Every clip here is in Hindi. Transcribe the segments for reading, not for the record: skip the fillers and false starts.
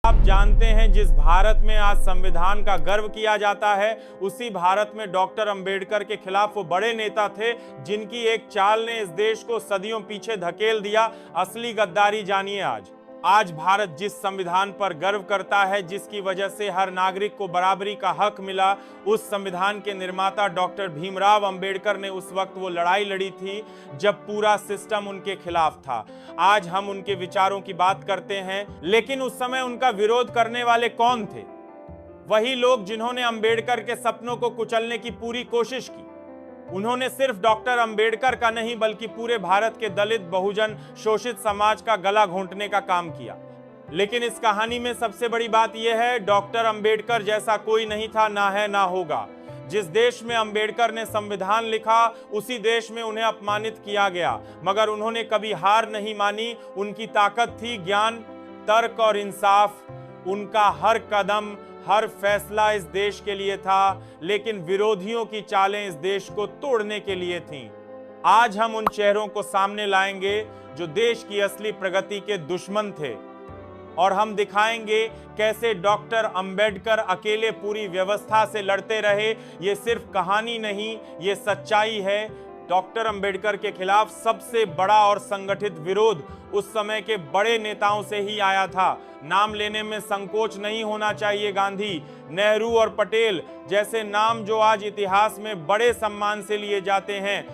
आप जानते हैं जिस भारत में आज संविधान का गर्व किया जाता है, उसी भारत में डॉक्टर अंबेडकर के खिलाफ वो बड़े नेता थे जिनकी एक चाल ने इस देश को सदियों पीछे धकेल दिया। असली गद्दारी जानिए आज भारत जिस संविधान पर गर्व करता है, जिसकी वजह से हर नागरिक को बराबरी का हक मिला, उस संविधान के निर्माता डॉक्टर भीमराव अंबेडकर ने उस वक्त वो लड़ाई लड़ी थी जब पूरा सिस्टम उनके खिलाफ था। आज हम उनके विचारों की बात करते हैं, लेकिन उस समय उनका विरोध करने वाले कौन थे? वही लोग जिन्होंने अंबेडकर के सपनों को कुचलने की पूरी कोशिश की। उन्होंने सिर्फ डॉक्टर अंबेडकर का नहीं बल्कि पूरे भारत के दलित, बहुजन, शोषित समाज का गला घोंटने का काम किया। लेकिन इस कहानी में सबसे बड़ी बात यह है, डॉक्टर अंबेडकर जैसा कोई नहीं था, ना है, ना होगा। जिस देश में अंबेडकर ने संविधान लिखा, उसी देश में उन्हें अपमानित किया गया, मगर उन्होंने कभी हार नहीं मानी। उनकी ताकत थी ज्ञान, तर्क और इंसाफ। उनका हर कदम, हर फैसला इस देश के लिए था, लेकिन विरोधियों की चालें इस देश को तोड़ने के लिए थीं। आज हम उन चेहरों को सामने लाएंगे जो देश की असली प्रगति के दुश्मन थे, और हम दिखाएंगे कैसे डॉक्टर अंबेडकर अकेले पूरी व्यवस्था से लड़ते रहे। ये सिर्फ कहानी नहीं, ये सच्चाई है। डॉक्टर अंबेडकर के खिलाफ सबसे बड़ा और संगठित विरोध उस समय के बड़े नेताओं से ही आया था। नाम लेने में संकोच नहीं होना चाहिए। गांधी, नेहरू और पटेल जैसे नाम जो आज इतिहास में बड़े सम्मान से लिए जाते हैं,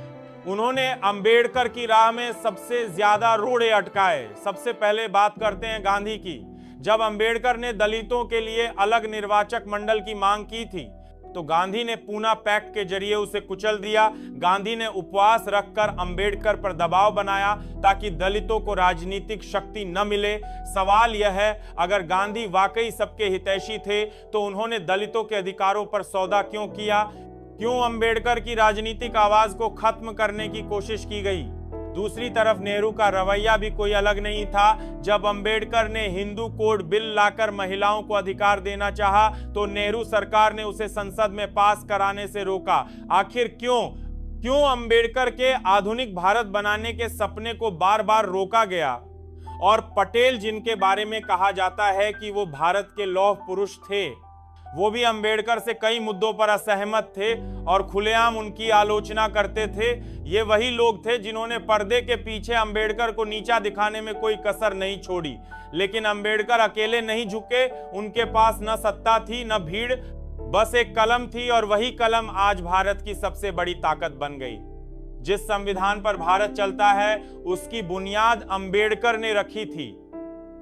उन्होंने अंबेडकर की राह में सबसे ज्यादा रोड़े अटकाए। सबसे पहले बात करते हैं गांधी की। जब अंबेडकर ने दलितों के लिए अलग निर्वाचक मंडल की मांग की थी, तो गांधी ने पूना पैक्ट के जरिए उसे कुचल दिया। गांधी ने उपवास रखकर अंबेडकर पर दबाव बनाया ताकि दलितों को राजनीतिक शक्ति न मिले। सवाल यह है, अगर गांधी वाकई सबके हितैषी थे तो उन्होंने दलितों के अधिकारों पर सौदा क्यों किया? क्यों अंबेडकर की राजनीतिक आवाज को खत्म करने की कोशिश की गई? दूसरी तरफ नेहरू का रवैया भी कोई अलग नहीं था। जब अंबेडकर ने हिंदू कोड बिल लाकर महिलाओं को अधिकार देना चाहा, तो नेहरू सरकार ने उसे संसद में पास कराने से रोका। आखिर क्यों अंबेडकर के आधुनिक भारत बनाने के सपने को बार बार रोका गया? और पटेल, जिनके बारे में कहा जाता है कि वो भारत के लौह पुरुष थे, वो भी अंबेडकर से कई मुद्दों पर असहमत थे और खुलेआम उनकी आलोचना करते थे। ये वही लोग थे जिन्होंने पर्दे के पीछे अंबेडकर को नीचा दिखाने में कोई कसर नहीं छोड़ी। लेकिन अंबेडकर अकेले नहीं झुके। उनके पास न सत्ता थी, न भीड़, बस एक कलम थी, और वही कलम आज भारत की सबसे बड़ी ताकत बन गई। जिस संविधान पर भारत चलता है, उसकी बुनियाद अंबेडकर ने रखी थी।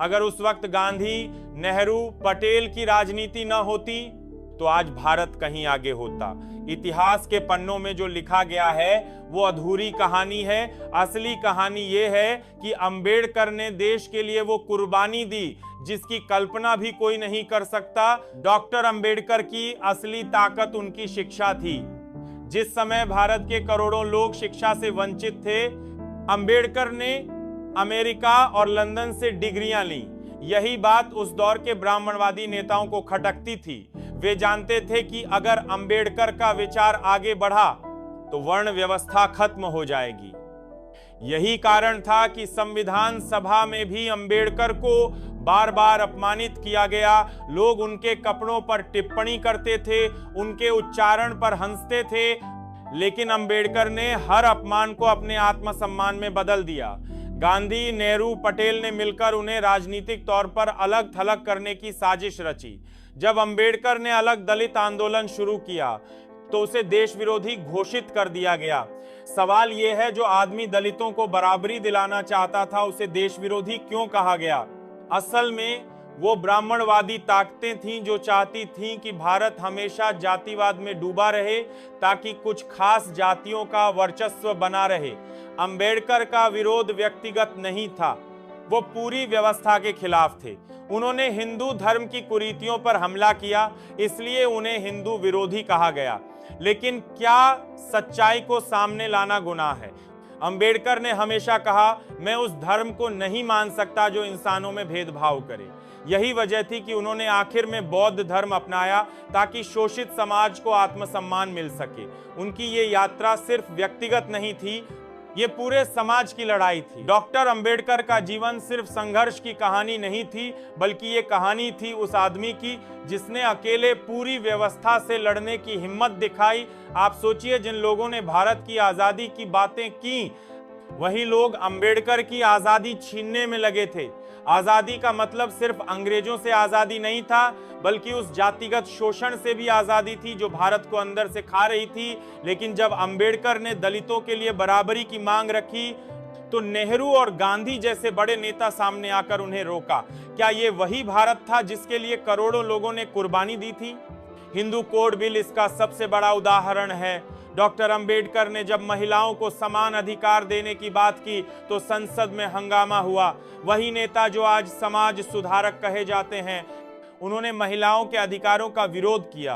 अगर उस वक्त गांधी, नेहरू, पटेल की राजनीति न होती तो आज भारत कहीं आगे होता। इतिहास के पन्नों में जो लिखा गया है वो अधूरी कहानी है। असली कहानी ये है कि अंबेडकर ने देश के लिए वो कुर्बानी दी जिसकी कल्पना भी कोई नहीं कर सकता। डॉक्टर अंबेडकर की असली ताकत उनकी शिक्षा थी। जिस समय भारत के करोड़ों लोग शिक्षा से वंचित थे, अंबेडकर ने अमेरिका और लंदन से डिग्रियां ली। यही बात उस दौर के ब्राह्मणवादी नेताओं को खटकती थी। वे जानते थे कि अगर अंबेडकर का विचार आगे बढ़ा तो वर्ण व्यवस्था खत्म हो जाएगी। यही कारण था कि संविधान सभा में भी अंबेडकर को बार बार अपमानित किया गया। लोग उनके कपड़ों पर टिप्पणी करते थे, उनके उच्चारण पर हंसते थे, लेकिन अंबेडकर ने हर अपमान को अपने आत्मसम्मान में बदल दिया। गांधी, नेहरू, पटेल ने मिलकर उन्हें राजनीतिक तौर पर अलग थलग करने की साजिश रची। जब अंबेडकर ने अलग दलित आंदोलन शुरू किया तो उसे देश विरोधी घोषित कर दिया गया। सवाल यह है, जो आदमी दलितों को बराबरी दिलाना चाहता था, उसे देश विरोधी क्यों कहा गया? असल में वो ब्राह्मणवादी ताकतें थीं जो चाहती थीं कि भारत हमेशा जातिवाद में डूबा रहे ताकि कुछ खास जातियों का वर्चस्व बना रहे। अंबेडकर का विरोध व्यक्तिगत नहीं था, वो पूरी व्यवस्था के खिलाफ थे। उन्होंने हिंदू धर्म की कुरीतियों पर हमला किया, इसलिए उन्हें हिंदू विरोधी कहा गया। लेकिन क्या सच्चाई को सामने लाना गुनाह है? अंबेडकर ने हमेशा कहा, मैं उस धर्म को नहीं मान सकता जो इंसानों में भेदभाव करे। यही वजह थी कि उन्होंने आखिर में बौद्ध धर्म अपनाया ताकि शोषित समाज को आत्मसम्मान मिल सके। उनकी ये यात्रा सिर्फ व्यक्तिगत नहीं थी, ये पूरे समाज की लड़ाई थी। डॉक्टर अंबेडकर का जीवन सिर्फ संघर्ष की कहानी नहीं थी, बल्कि ये कहानी थी उस आदमी की जिसने अकेले पूरी व्यवस्था से लड़ने की हिम्मत दिखाई। आप सोचिए, जिन लोगों ने भारत की आजादी की बातें की, वही लोग अंबेडकर की आजादी छीनने में लगे थे। आजादी का मतलब सिर्फ अंग्रेजों से आजादी नहीं था, बल्कि उस जातिगत शोषण से भी आजादी थी जो भारत को अंदर से खा रही थी। लेकिन जब अंबेडकर ने दलितों के लिए बराबरी की मांग रखी, तो नेहरू और गांधी जैसे बड़े नेता सामने आकर उन्हें रोका। क्या ये वही भारत था जिसके लिए करोड़ों लोगों ने कुर्बानी दी थी? हिंदू कोड बिल इसका सबसे बड़ा उदाहरण है। डॉक्टर अंबेडकर ने जब महिलाओं को समान अधिकार देने की बात की, तो संसद में हंगामा हुआ। वही नेता जो आज समाज सुधारक कहे जाते हैं, उन्होंने महिलाओं के अधिकारों का विरोध किया।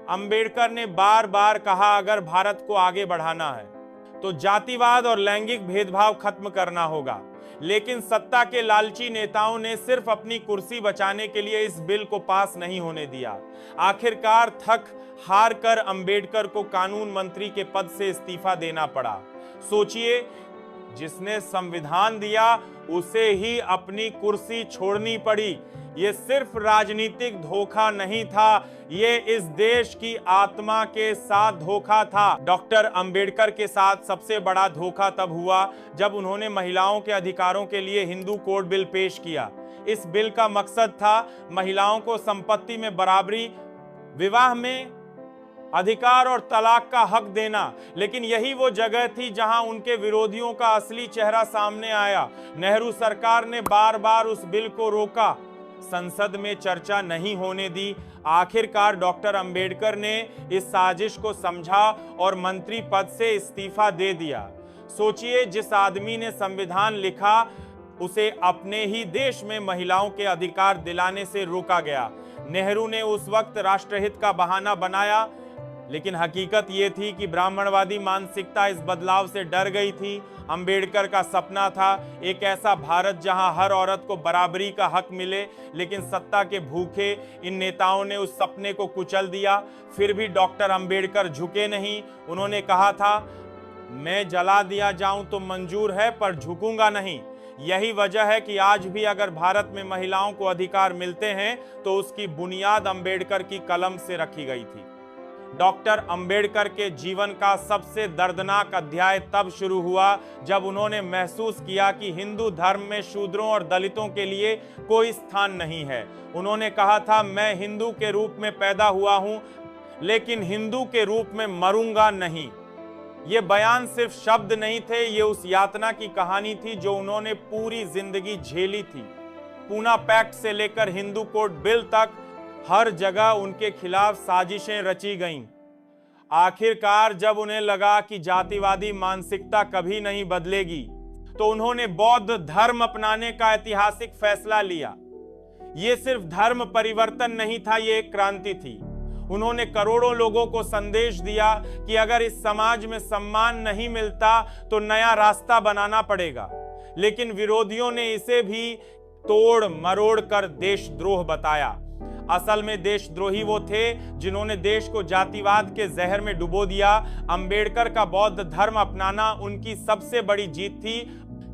अंबेडकर ने बार बार कहा, अगर भारत को आगे बढ़ाना है तो जातिवाद और लैंगिक भेदभाव खत्म करना होगा। लेकिन सत्ता के लालची नेताओं ने सिर्फ अपनी कुर्सी बचाने के लिए इस बिल को पास नहीं होने दिया। आखिरकार थक हार कर अंबेडकर को कानून मंत्री के पद से इस्तीफा देना पड़ा। सोचिए, जिसने संविधान दिया उसे ही अपनी कुर्सी छोड़नी पड़ी। ये सिर्फ राजनीतिक धोखा नहीं था, ये इस देश की आत्मा के साथ धोखा था। डॉक्टर अंबेडकर के साथ सबसे बड़ा धोखा तब हुआ जब उन्होंने महिलाओं के अधिकारों के लिए हिंदू कोड बिल पेश किया। इस बिल का मकसद था महिलाओं को संपत्ति में बराबरी, विवाह में अधिकार और तलाक का हक देना। लेकिन यही वो जगह थी जहां उनके विरोधियों का असली चेहरा सामने आया। नेहरू सरकार ने बार बार उस बिल को रोका, संसद में चर्चा नहीं होने दी। आखिरकार डॉक्टर अंबेडकर ने इस साजिश को समझा और मंत्री पद से इस्तीफा दे दिया। सोचिए, जिस आदमी ने संविधान लिखा, उसे अपने ही देश में महिलाओं के अधिकार दिलाने से रोका गया। नेहरू ने उस वक्त राष्ट्रहित का बहाना बनाया, लेकिन हकीकत ये थी कि ब्राह्मणवादी मानसिकता इस बदलाव से डर गई थी। अंबेडकर का सपना था एक ऐसा भारत जहां हर औरत को बराबरी का हक मिले, लेकिन सत्ता के भूखे इन नेताओं ने उस सपने को कुचल दिया। फिर भी डॉक्टर अंबेडकर झुके नहीं। उन्होंने कहा था, मैं जला दिया जाऊं तो मंजूर है, पर झुकूंगा नहीं। यही वजह है कि आज भी अगर भारत में महिलाओं को अधिकार मिलते हैं तो उसकी बुनियाद अंबेडकर की कलम से रखी गई थी। डॉक्टर अंबेडकर के जीवन का सबसे दर्दनाक अध्याय तब शुरू हुआ जब उन्होंने महसूस किया कि हिंदू धर्म में शूद्रों और दलितों के लिए कोई स्थान नहीं है। उन्होंने कहा था, मैं हिंदू के रूप में पैदा हुआ हूं, लेकिन हिंदू के रूप में मरूंगा नहीं। ये बयान सिर्फ शब्द नहीं थे, ये उस यातना की कहानी थी जो उन्होंने पूरी जिंदगी झेली थी। पूना पैक्ट से लेकर हिंदू कोड बिल तक हर जगह उनके खिलाफ साजिशें रची गईं। आखिरकार जब उन्हें लगा कि जातिवादी मानसिकता कभी नहीं बदलेगी, तो उन्होंने बौद्ध धर्म अपनाने का ऐतिहासिक फैसला लिया। ये सिर्फ धर्म परिवर्तन नहीं था, ये एक क्रांति थी। उन्होंने करोड़ों लोगों को संदेश दिया कि अगर इस समाज में सम्मान नहीं मिलता तो नया रास्ता बनाना पड़ेगा। लेकिन विरोधियों ने इसे भी तोड़ मरोड़ कर देशद्रोह बताया। असल में देशद्रोही वो थे जिन्होंने देश को जातिवाद के जहर में डुबो दिया। अंबेडकर का बौद्ध धर्म अपनाना उनकी सबसे बड़ी जीत थी,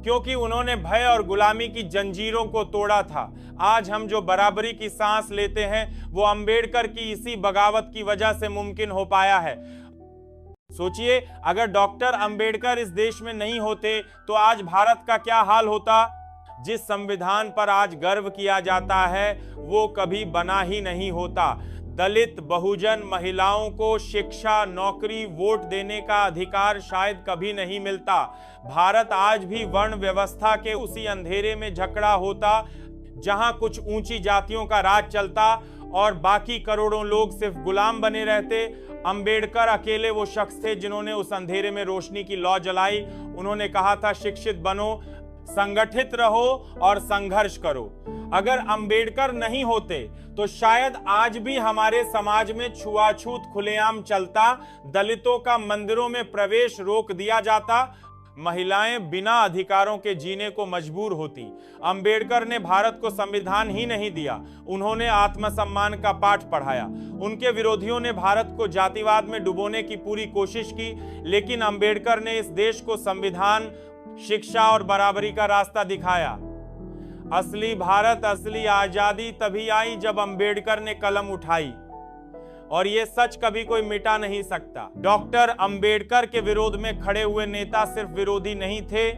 क्योंकि उन्होंने भय और गुलामी की जंजीरों को तोड़ा था। आज हम जो बराबरी की सांस लेते हैं, वो अंबेडकर की इसी बगावत की वजह से मुमकिन हो पाया है। सोचिए, अगर डॉक्टर अंबेडकर इस देश में नहीं होते तो आज भारत का क्या हाल होता। जिस संविधान पर आज गर्व किया जाता है, वो कभी बना ही नहीं होता। दलित, बहुजन, महिलाओं को शिक्षा, नौकरी, वोट देने का अधिकार शायद कभी नहीं मिलता। भारत आज भी वर्ण व्यवस्था के उसी अंधेरे में जकड़ा होता, जहां कुछ ऊंची जातियों का राज चलता और बाकी करोड़ों लोग सिर्फ गुलाम बने रहते। अंबेडकर अकेले वो शख्स थे जिन्होंने उस अंधेरे में रोशनी की लौ जलाई। उन्होंने कहा था, शिक्षित बनो, संगठित रहो और संघर्ष करो। अगर अंबेडकर नहीं होते तो शायद आज भी हमारे समाज में छुआछूत खुलेआम चलता, दलितों का मंदिरों में प्रवेश रोक दिया जाता, महिलाएं बिना अधिकारों के जीने को मजबूर होती। अंबेडकर ने भारत को संविधान ही नहीं दिया, उन्होंने आत्मसम्मान का पाठ पढ़ाया। उनके विरोधियों ने भारत को जातिवाद में डुबोने की पूरी कोशिश की, लेकिन अंबेडकर ने इस देश को संविधान, शिक्षा और बराबरी का रास्ता दिखाया। असली भारत, असली आजादी तभी आई जब अंबेडकर ने कलम उठाई, और ये सच कभी कोई मिटा नहीं सकता। डॉक्टर अंबेडकर के विरोध में खड़े हुए नेता सिर्फ विरोधी नहीं थे,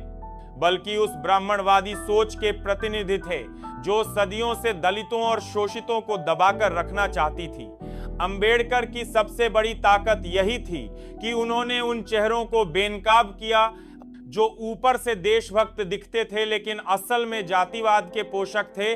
बल्कि उस ब्राह्मणवादी सोच के प्रतिनिधि थे जो सदियों से दलितों और शोषितों को दबाकर रखना चाहती थी। अंबेडकर की सबसे बड़ी ताकत यही थी कि उन्होंने उन चेहरों को बेनकाब किया जो ऊपर से देशभक्त दिखते थे, लेकिन असल में जातिवाद के पोषक थे।